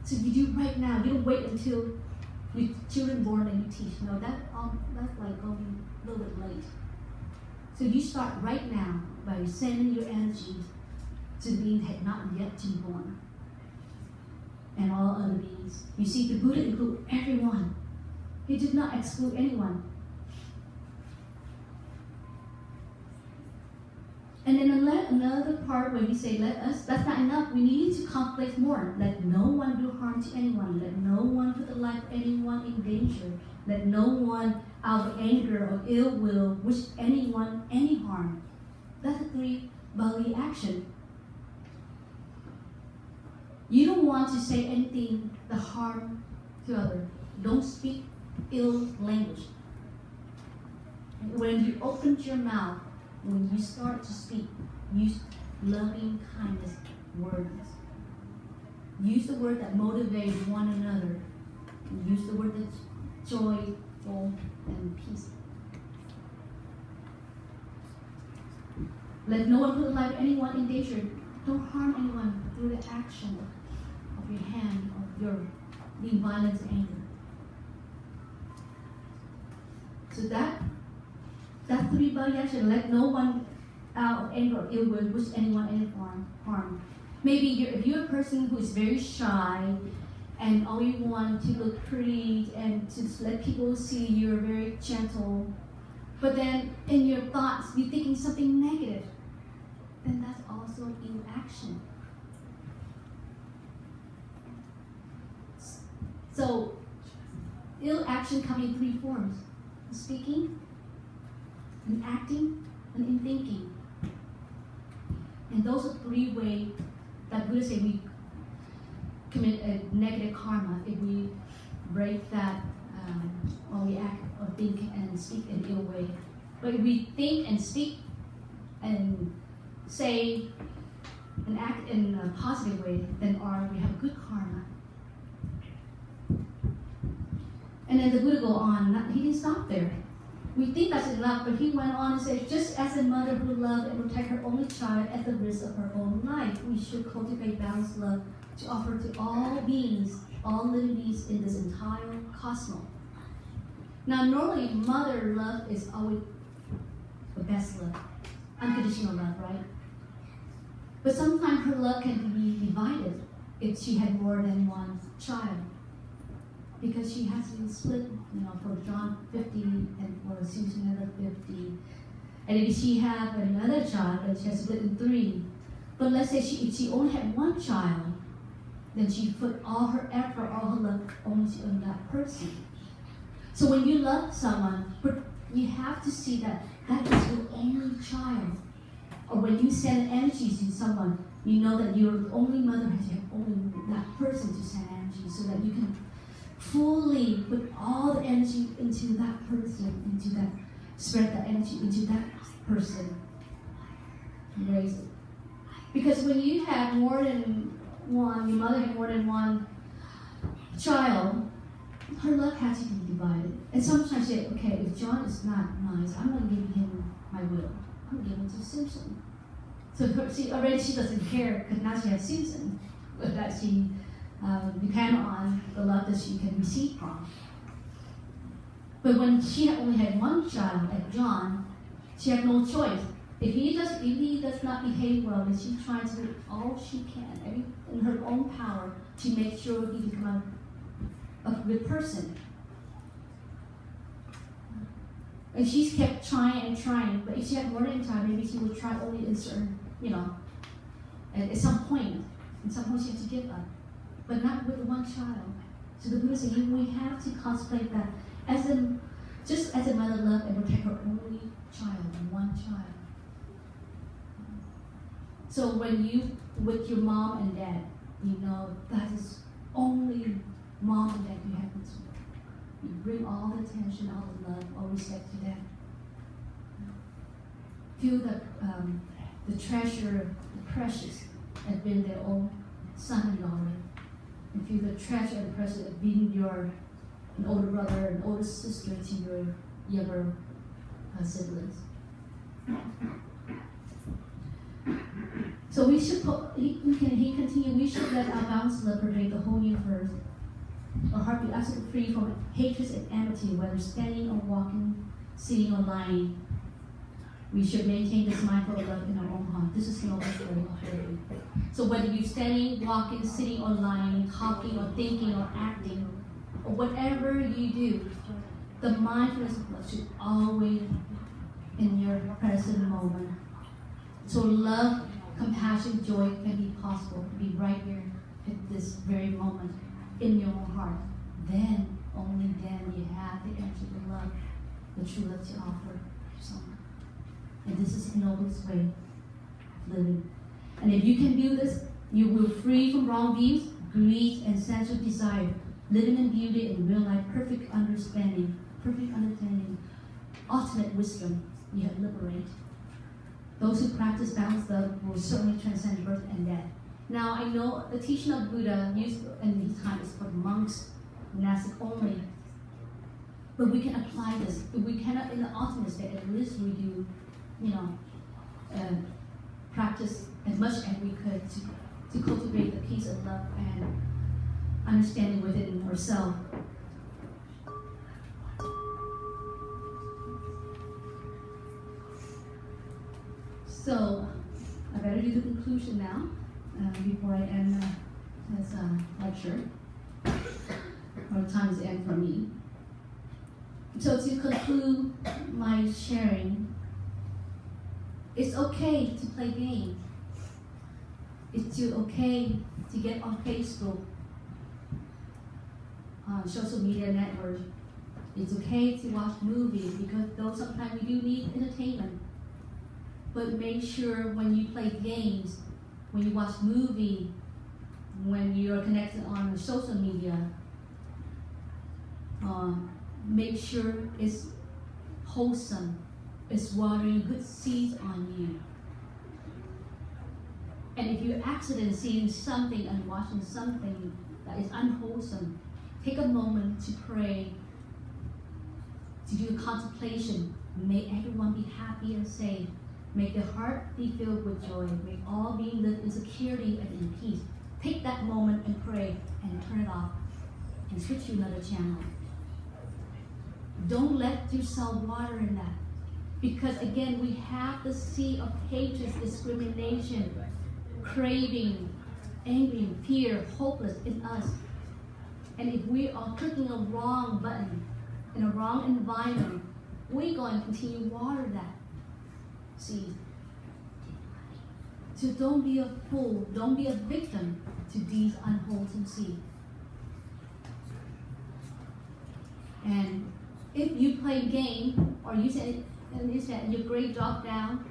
So you do right now. You don't wait until your children born and you teach. No, that's like going a little bit late. So you start right now by sending your energy to the being that not yet to be born, and all other beings. You see, the Buddha included everyone. He did not exclude anyone. And then another part where we say, let us, that's not enough. We need to contemplate more. Let no one do harm to anyone. Let no one put the life of anyone in danger. Let no one, out of anger or ill will, wish anyone any harm. That's a 3 bodily action. You don't want to say anything that harm to others. Don't speak ill language. When you open your mouth, when you start to speak, use loving kindness words. Use the word that motivates one another. Use the word that's joyful and peaceful. Let no one put the life of anyone in danger. Don't harm anyone through the action of your hand, of your being violent and anger. So that 3 body action. Let no one out of anger or ill will wish anyone any harm. Maybe if you're a person who is very shy and all you want to look pretty and to let people see you're very gentle, but then in your thoughts you're thinking something negative, then that's also ill action. So ill action comes in 3 forms: speaking, in acting, and in thinking. And those are 3 ways that Buddha said we commit a negative karma if we break that, or we act or think and speak in ill way. But if we think and speak and say and act in a positive way, then we have good karma. And then the Buddha go on. He didn't stop there. We think that's enough, but he went on and said, just as a mother who loved and protect her only child at the risk of her own life, we should cultivate balanced love to offer to all beings, all living beings in this entire cosmos. Now, normally, mother love is always the best love, unconditional love, right? But sometimes her love can be divided if she had more than one child, because she has been split, for John 50 and for Susan another 50. And if she have another child, then she has split in 3. But let's say if she only had one child, then she put all her effort, all her love only on that person. So when you love someone, you have to see that that is your only child. Or when you send energies to someone, you know that you're the only mother has only that person to send energy, so that you can fully put all the energy into that person, spread that energy into that person, and raise it. Because when you have more than one, your mother had more than one child, her love has to be divided. And sometimes you say, okay, if John is not nice, I'm going to give him my will. I'm going to give him to Susan. So she doesn't care, because now she has Susan, but that she depend on the love that she can receive from. But when she only had one child, like John, she had no choice. If he does not behave well, then she tries to do all she can, in her own power, to make sure he becomes a good person. And she's kept trying and trying, but if she had more than time, maybe she would try only in certain, and at some point she has to give up. But not with one child. So the Buddha said, we have to contemplate that just as a mother loved and protect her only child, one child. So when you, with your mom and dad, that is only mom and dad you have with you. You bring all the attention, all the love, all respect to them. feel the treasure, the precious, as being their own son and daughter. And feel the treasure and precious of being an older brother, an older sister to your younger siblings. So we should, he continued, we should let our boundless love pervade the whole universe. Our heart be absolutely free from hatred and enmity, whether standing or walking, sitting or lying. We should maintain this mindful love in our own heart. This is the noblest way of living. So whether you're standing, walking, sitting or lying, talking or thinking or acting, or whatever you do, the mindfulness of love should always in your present moment. So love, compassion, joy can be possible, to be right here at this very moment in your own heart. Then, only then, you have the energy of love, the true love to offer to someone. And this is the noblest way of living. And if you can do this, you will free from wrong views, greed, and sensual desire, living in beauty and real life, perfect understanding, ultimate wisdom. You have liberated. Those who practice balanced love will certainly transcend birth and death. Now, I know the teaching of Buddha used in his time is for monks, monastic only. But we can apply this. If we cannot in the ultimate state, at least we do, practice as much as we could to cultivate the peace of love and understanding within ourselves. So, I better do the conclusion now, before I end this lecture. Our time is end for me. So to conclude my sharing, it's okay to play games. It's okay to get on Facebook, social media network. It's okay to watch movies because though sometimes we do need entertainment. But make sure when you play games, when you watch movies, when you are connected on social media, make sure it's wholesome, it's watering good seeds on you. And if you accidentally seeing something and watching something that is unwholesome, take a moment to pray, to do a contemplation. May everyone be happy and safe. May their heart be filled with joy. May all be lived in security and in peace. Take that moment and pray and turn it off and switch to another channel. Don't let yourself water in that. Because again, we have the seed of hatred, discrimination, craving, anger, fear, hopeless in us. And if we are clicking a wrong button in a wrong environment, we're going to continue to water that seed. So don't be a fool, don't be a victim to these unwholesome seeds. And if you play a game, or you said your grade dropped down,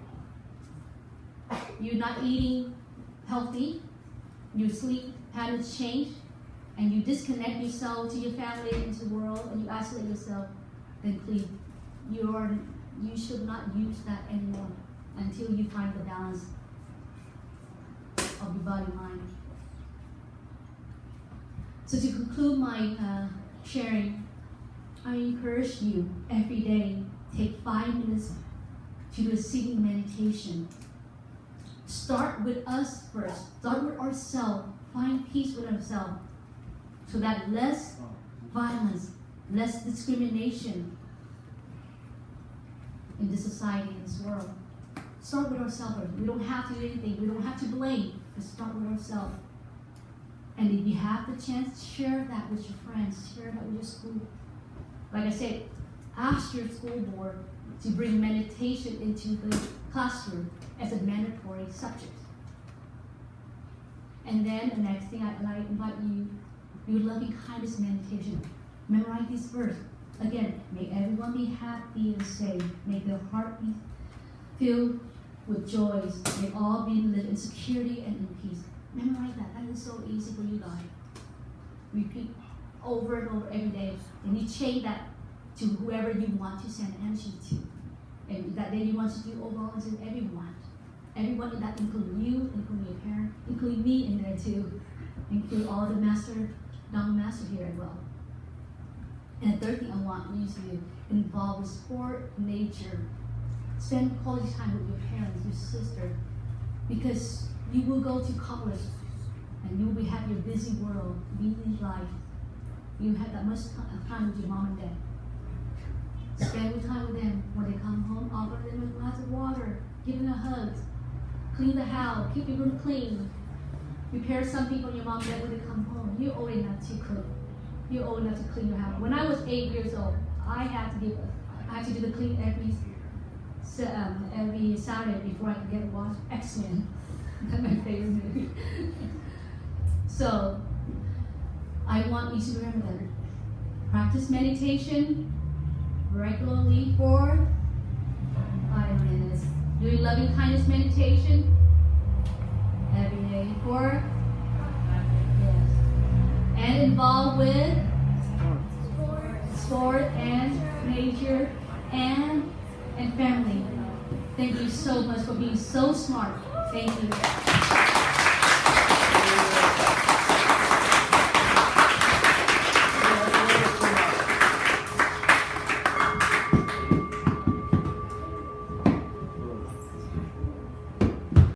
you're not eating healthy, your sleep patterns change, and you disconnect yourself to your family and to the world, and you isolate yourself, then please, you should not use that anymore until you find the balance of your body and mind. So to conclude my sharing, I encourage you every day, take 5 minutes to do a sitting meditation. Start with us first. Start with ourselves. Find peace with ourselves. So that less violence, less discrimination in this society, in this world. Start with ourselves. We don't have to do anything. We don't have to blame. Just start with ourselves. And if you have the chance, share that with your friends. Share that with your school. Like I said, ask your school board to bring meditation into the classroom as a mandatory subject. And then the next thing I invite you, your loving kindness meditation. Memorize these verses. Again, may everyone be happy and safe. May their heart be filled with joys. May all be lived in security and in peace. Memorize that. That is so easy for you guys. Repeat over and over every day. And you change that to whoever you want to send energy to. And that day you want to do all volunteer, everyone. Everyone, that includes you, including your parent, including me in there too. Include all the Dharma master here as well. And the third thing I want you to involve with sport, nature. Spend quality time with your parents, your sister, because you will go to college and you will have your busy world, busy life. You have that much time with your mom and dad. Spend time with them when they come home. Offer them a glass of water. Give them a hug. Clean the house. Keep your room clean. Prepare something for your mom and dad when they come home. You're old enough to cook. You're old enough to clean your house. When I was 8 years old, I had to do the clean every Saturday before I could get watch X-Men. That's my favorite movie. So I want you to remember that. Practice meditation regularly for 5 minutes. Doing loving kindness meditation every day for yes. And involved with sport and nature and family. Thank you so much for being so smart. Thank you.